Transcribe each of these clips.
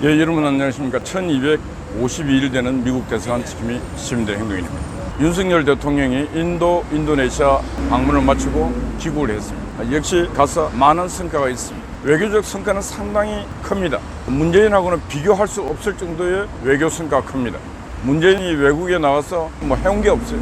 예, 여러분 안녕하십니까. 1252일 되는 미국 대사관 지킴이 시민들의 행동인입니다. 윤석열 대통령이 인도네시아 방문을 마치고 귀국을 했습니다. 역시 가서 많은 성과가 있습니다. 외교적 성과는 상당히 큽니다. 문재인하고는 비교할 수 없을 정도의 외교 성과가 큽니다. 문재인이 외국에 나가서 해온 게 없어요.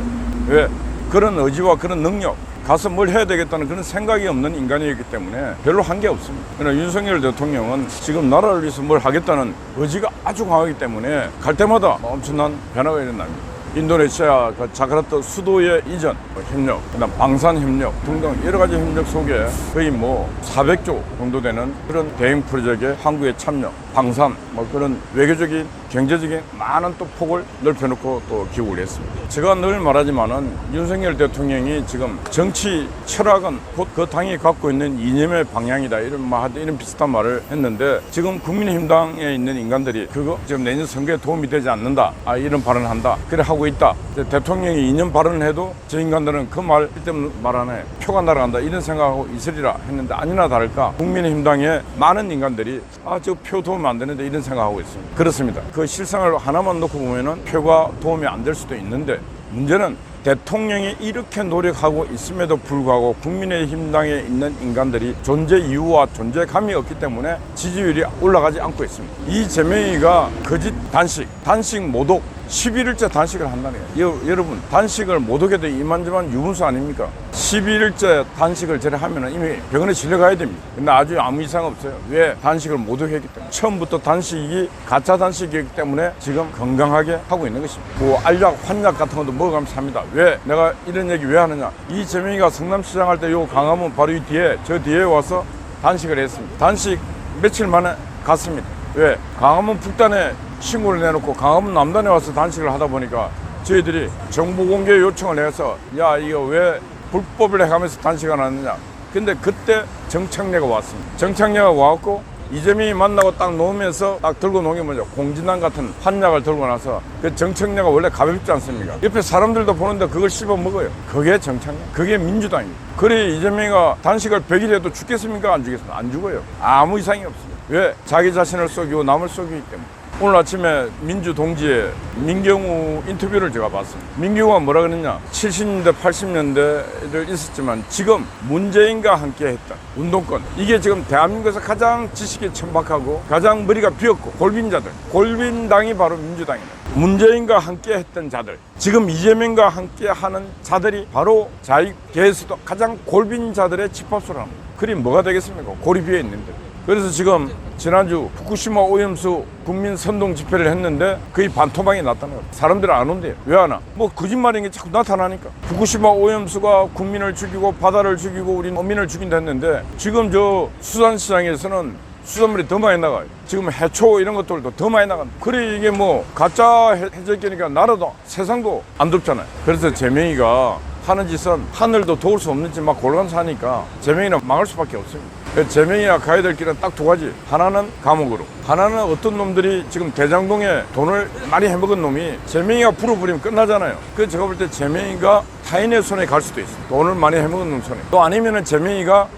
왜? 그런 의지와 그런 능력, 가서 뭘 해야 되겠다는 그런 생각이 없는 인간이기 때문에 별로 한 게 없습니다. 그러나 윤석열 대통령은 지금 나라를 위해서 뭘 하겠다는 의지가 아주 강하기 때문에 갈 때마다 엄청난 변화가 일어납니다. 인도네시아 자카르타 수도의 이전 협력, 그다음 방산 협력 등등 여러 가지 협력 속에 거의 400조 정도 되는 그런 대형 프로젝트에 한국의 참여, 방산, 그런 외교적인, 경제적인 많은 또 폭을 넓혀놓고 또 기국을 했습니다. 제가 늘 말하지만은 윤석열 대통령이 지금 정치 철학은 곧 그 당이 갖고 있는 이념의 방향이다 이런 비슷한 말을 했는데, 지금 국민의힘당에 있는 인간들이 그거 지금 내년 선거에 도움이 되지 않는다 이런 발언을 한다 그래 하고 있다. 대통령이 이념 발언을 해도 저 인간들은 그 말 때문에 말 안 해. 표가 날아간다 이런 생각하고 있으리라 했는데, 아니나 다를까 국민의힘당의 많은 인간들이 저 표 도움 안 되는데 이런 생각하고 있습니다. 그렇습니다. 그 실상을 하나만 놓고 보면은 표가 도움이 안 될 수도 있는데, 문제는 대통령이 이렇게 노력하고 있음에도 불구하고 국민의힘당에 있는 인간들이 존재 이유와 존재감이 없기 때문에 지지율이 올라가지 않고 있습니다. 이재명이가 거짓 단식 모독 11일째 단식을 한다는 거예요. 여러분, 단식을 모독해도 이만저만 유분수 아닙니까? 11일째 단식을 저래 하면 이미 병원에 실려가야 됩니다. 근데 아무 이상 없어요. 왜? 단식을 모독했기 때문에. 처음부터 단식이 가짜 단식이기 때문에 지금 건강하게 하고 있는 것입니다. 그 알약, 환약 같은 것도 먹어가면서 합니다. 왜? 내가 이런 얘기 왜 하느냐? 이재명이가 성남시장 할 때 요 강화문 바로 이 뒤에, 저 뒤에 와서 단식을 했습니다. 단식 며칠 만에 갔습니다. 왜? 강화문 북단에 신고를 내놓고 강화문 남단에 와서 단식을 하다 보니까 저희들이 정보 공개 요청을 해서 이거 왜 불법을 해가면서 단식을 하느냐. 근데 그때 정창래가 왔습니다. 정창래가 와갖고 이재명이 만나고 딱 놓으면서 딱 들고 놓은 게 뭐죠? 공진단 같은 환약을 들고 나서, 그 정청래가 원래 가볍지 않습니까? 옆에 사람들도 보는데 그걸 씹어 먹어요. 그게 정청래, 그게 민주당입니다. 그래 이재명이가 단식을 100일 해도 죽겠습니까? 안 죽겠습니까? 안 죽어요. 아무 이상이 없습니다. 왜? 자기 자신을 속이고 남을 속이기 때문에. 오늘 아침에 민주동지의 민경우 인터뷰를 제가 봤습니다. 민경우가 뭐라 그랬냐? 70년대, 80년대를 있었지만 지금 문재인과 함께 했던 운동권, 이게 지금 대한민국에서 가장 지식이 천박하고 가장 머리가 비었고 골빈자들, 골빈당이 바로 민주당입니다. 문재인과 함께 했던 자들, 지금 이재명과 함께 하는 자들이 바로 자익계에서도 가장 골빈자들의 집합소를 합니다. 그리 뭐가 되겠습니까? 골이 비어 있는데. 그래서 지금 지난주 후쿠시마 오염수 국민 선동 집회를 했는데 거의 반토막이 났다는 거예요. 사람들은 안 온대요. 왜 안 와? 거짓말인 게 자꾸 나타나니까. 후쿠시마 오염수가 국민을 죽이고 바다를 죽이고 우리 어민을 죽인다 했는데, 지금 저 수산시장에서는 수산물이 더 많이 나가요. 지금 해초 이런 것들도 더 많이 나간다. 그래 이게 가짜 해적이니까 나라도 세상도 안 덥잖아요. 그래서 재명이가 하는 짓은 하늘도 도울 수 없는 짓 막 골간서 하니까 재명이는 망할 수밖에 없습니다. 재명이가 가야 될 길은 딱 두 가지. 하나는 감옥으로, 하나는 어떤 놈들이 지금 대장동에 돈을 많이 해먹은 놈이 재명이가 풀어버리면 끝나잖아요. 그래서 제가 볼 때 재명이가 타인의 손에 갈 수도 있어요. 돈을 많이 해먹은 놈 손에. 또 아니면은 재명이가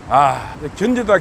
견디다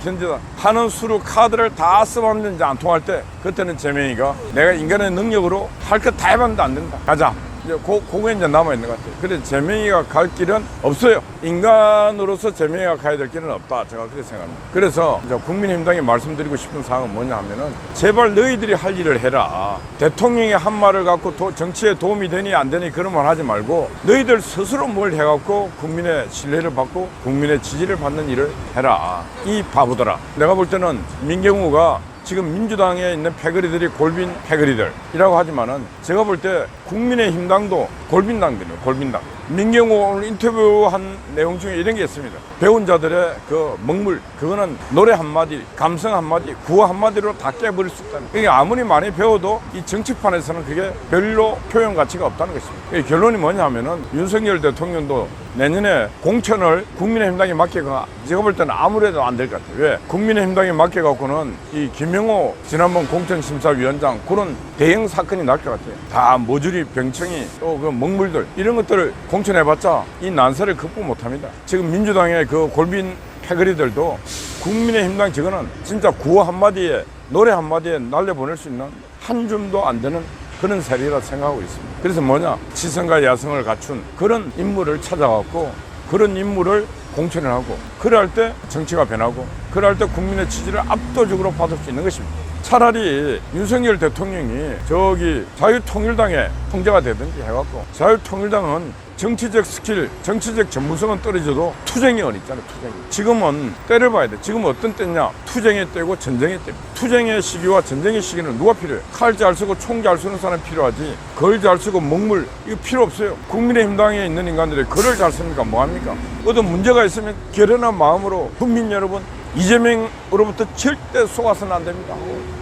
하는 수로 카드를 다 써봤는데 이제 안 통할 때, 그때는 재명이가 내가 인간의 능력으로 할 것 다 해봤는데 안 된다, 가자. 그게 이제 남아있는 것 같아요. 그래서 재명이가 갈 길은 없어요. 인간으로서 재명이가 가야 될 길은 없다. 제가 그렇게 생각합니다. 그래서 이제 국민의힘당에 말씀드리고 싶은 사항은 뭐냐 하면은, 제발 너희들이 할 일을 해라. 대통령이 한 말을 갖고 정치에 도움이 되니 안 되니 그런 말 하지 말고, 너희들 스스로 뭘 해갖고 국민의 신뢰를 받고 국민의 지지를 받는 일을 해라. 이 바보들아. 내가 볼 때는 민경우가 지금 민주당에 있는 패거리들이 골빈 패거리들이라고 하지만은, 제가 볼 때 국민의힘당도 골빈당들이에요. 골빈당. 민경우 오늘 인터뷰한 내용 중에 이런 게 있습니다. 배운 자들의 그 먹물, 그거는 노래 한마디, 감성 한마디, 구호 한마디로 다 깨버릴 수 있다는. 이게 아무리 많이 배워도 이 정치판에서는 그게 별로 표현 가치가 없다는 것입니다. 결론이 뭐냐 하면은, 윤석열 대통령도 내년에 공천을 국민의힘당에 맡겨가, 제가 볼 때는 아무래도 안 될 것 같아요. 왜? 국민의힘당에 맡겨갖고는 이 김영호 지난번 공천심사위원장 그런 대형 사건이 날 것 같아요. 다 모조리 병청이 또 그 먹물들 이런 것들을 공천해봤자 이 난세를 극복 못합니다. 지금 민주당의 그 골빈 패거리들도 국민의힘당 저거는 진짜 구호 한마디에 노래 한마디에 날려보낼 수 있는 한 줌도 안 되는 그런 세력이라 생각하고 있습니다. 그래서 뭐냐, 지성과 야성을 갖춘 그런 인물을 찾아갖고 그런 인물을 공천을 하고, 그럴 때 정치가 변하고, 그럴 때 국민의 지지를 압도적으로 받을 수 있는 것입니다. 차라리 윤석열 대통령이 저기 자유통일당의 통제가 되든지 해갖고, 자유통일당은 정치적 스킬, 정치적 전문성은 떨어져도 투쟁이 어딨잖아요, 투쟁이. 지금은 때를 봐야 돼. 지금 어떤 때냐? 투쟁의 때고 전쟁의 때입니다. 투쟁의 시기와 전쟁의 시기는 누가 필요해? 칼 잘 쓰고 총 잘 쓰는 사람이 필요하지, 걸 잘 쓰고 먹물 이거 필요 없어요. 국민의힘당에 있는 인간들이 걸을 잘 쓰니까 뭐합니까? 어떤 문제가 있으면 결연한 마음으로 국민 여러분, 이재명으로부터 절대 속아서는 안 됩니다.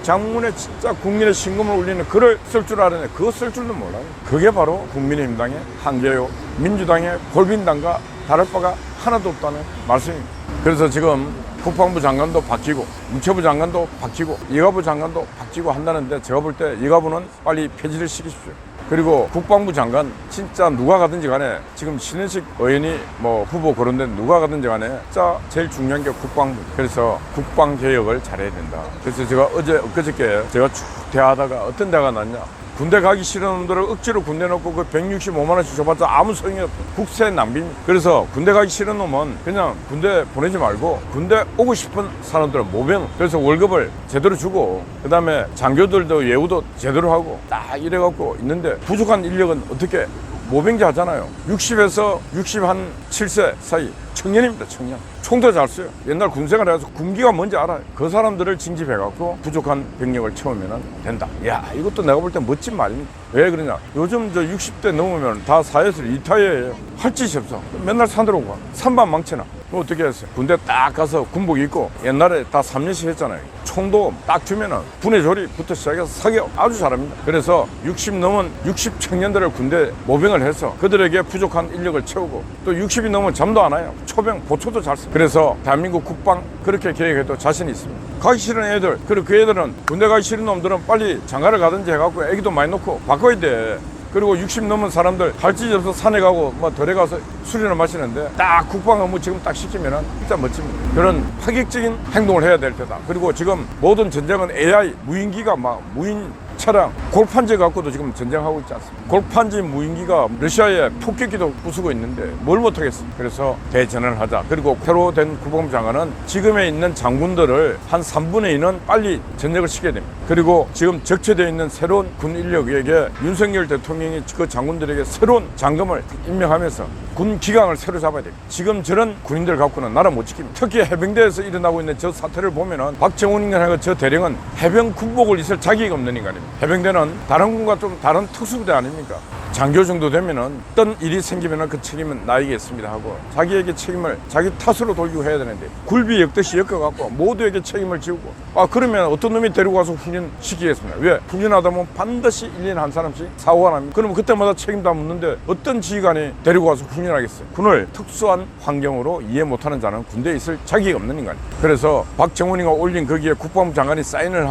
장문에 진짜 국민의 신금을 울리는 글을 쓸 줄 아는데 그거 쓸 줄도 몰라요. 그게 바로 국민의힘당의 한계요, 민주당의 골빈당과 다를 바가 하나도 없다는 말씀입니다. 그래서 지금 국방부 장관도 바뀌고 문체부 장관도 바뀌고 이가부 장관도 바뀌고 한다는데, 제가 볼 때 이가부는 빨리 폐지를 시키십시오. 그리고 국방부 장관 진짜 누가 가든지 간에, 지금 신현식 의원이 뭐 후보 거론된 누가 가든지 간에 진짜 제일 중요한 게 국방부. 그래서 국방개혁을 잘해야 된다. 그래서 제가 엊그저께 제가 쭉 대하다가 어떤 데가 났냐, 군대 가기 싫은 놈들을 억지로 군대 넣고 그 165만 원씩 줘봤자 아무 소용이 없어. 국세 낭비입니다. 그래서 군대 가기 싫은 놈은 그냥 군대 보내지 말고 군대 오고 싶은 사람들은 모병, 그래서 월급을 제대로 주고, 그 다음에 장교들도 예우도 제대로 하고 딱 이래갖고 있는데, 부족한 인력은 어떻게 모병제 하잖아요. 60에서 67세 사이 청년입니다, 청년. 총도 잘 써요. 옛날 군생활 해서 군기가 뭔지 알아요. 그 사람들을 징집해갖고 부족한 병력을 채우면 된다. 야, 이것도 내가 볼 때 멋진 말입니다. 왜 그러냐, 요즘 저 60대 넘으면 다 사회에서 리타이어예요. 할 짓이 없어. 맨날 산으로 가. 산만 망치나. 어떻게 했어요? 군대 딱 가서 군복 입고, 옛날에 다 3년씩 했잖아요. 총도 딱 주면은 분해 조리부터 시작해서 사격 아주 잘합니다. 그래서 60 넘은 60 청년들을 군대 모병을 해서 그들에게 부족한 인력을 채우고, 또 60이 넘으면 잠도 안 와요. 초병 보초도 잘 써. 그래서 대한민국 국방 그렇게 계획해도 자신이 있습니다. 가기 싫은 애들, 그리고 그 애들은, 군대 가기 싫은 놈들은 빨리 장가를 가든지 해갖고 애기도 많이 놓고 바꿔야 돼. 그리고 60 넘은 사람들 할 짓이 없어 산에 가고 뭐 덜에 가서 술이나 마시는데, 딱 국방 업무 지금 딱 시키면은 진짜 멋집니다. 그런 파격적인 행동을 해야 될 테다. 그리고 지금 모든 전쟁은 AI, 무인기가 막 무인 차량, 골판지 갖고도 지금 전쟁하고 있지 않습니까? 골판지 무인기가 러시아의 폭격기도 부수고 있는데 뭘 못하겠어. 그래서 대전을 하자. 그리고 새로 된 국방부 장관은 지금에 있는 장군들을 한 3분의 2는 빨리 전역을 시켜야 됩니다. 그리고 지금 적체되어 있는 새로운 군 인력에게 윤석열 대통령이 그 장군들에게 새로운 장검을 임명하면서 군 기강을 새로 잡아야 됩니다. 지금 저런 군인들 갖고는 나라 못 지킵니다. 특히 해병대에서 일어나고 있는 저 사태를 보면은 박정훈이라는 저 대령은 해병 군복을 입을 자격이 없는 인간입니다. 해병대는 다른 군과 좀 다른 특수부대 아닙니까? 장교 정도 되면은 어떤 일이 생기면은 그 책임은 나에게 있습니다 하고 자기에게 책임을 자기 탓으로 돌리고 해야 되는데, 굴비 엮듯이 엮어갖고 모두에게 책임을 지우고, 그러면 어떤 놈이 데리고 가서 훈련시키겠습니까? 왜? 훈련하다 보면 반드시 1년에 한 사람씩 사고가 납니다. 그러면 그때마다 책임도 안 묻는데 어떤 지휘관이 데리고 가서 훈련하겠어요? 군을 특수한 환경으로 이해 못하는 자는 군대에 있을 자격이 없는 인간입니다. 그래서 박정훈이가 올린 거기에 국방부 장관이 사인을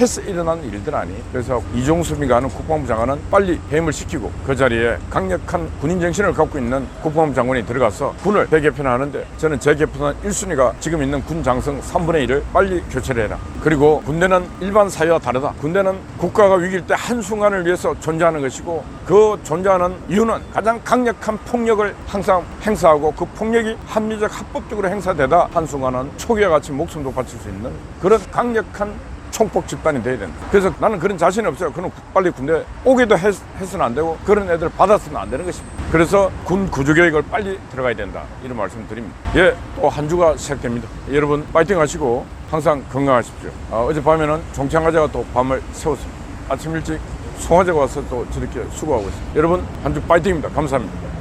해서 일어난 일들 아니. 그래서 이종섭이가 하는 국방부 장관은 빨리 해임을 시키고, 그 자리에 강력한 군인 정신을 갖고 있는 국방부 장관이 들어가서 군을 재개편하는데, 저는 재개편한 1순위가 지금 있는 군 장성 3분의 1을 빨리 교체를 해라. 그리고 군대는 일반 사회와 다르다. 군대는 국가가 위기일 때 한순간을 위해서 존재하는 것이고, 그 존재하는 이유는 가장 강력한 폭력을 항상 행사하고, 그 폭력이 합리적 합법적으로 행사되다 한순간은 초기와 같이 목숨도 바칠 수 있는 그런 강력한 총폭 집단이 돼야 된다. 그래서 나는 그런 자신이 없어요. 그럼 빨리 군대 오게도 해서는 안 되고, 그런 애들 받았으면 안 되는 것입니다. 그래서 군 구조개혁을 빨리 들어가야 된다, 이런 말씀 드립니다. 예, 또 한 주가 시작됩니다. 여러분 파이팅 하시고 항상 건강하십시오. 어젯밤에는 종창화재가 또 밤을 새웠습니다. 아침 일찍 송화재가 와서 또 저렇게 수고하고 있습니다. 여러분 한 주 파이팅입니다. 감사합니다.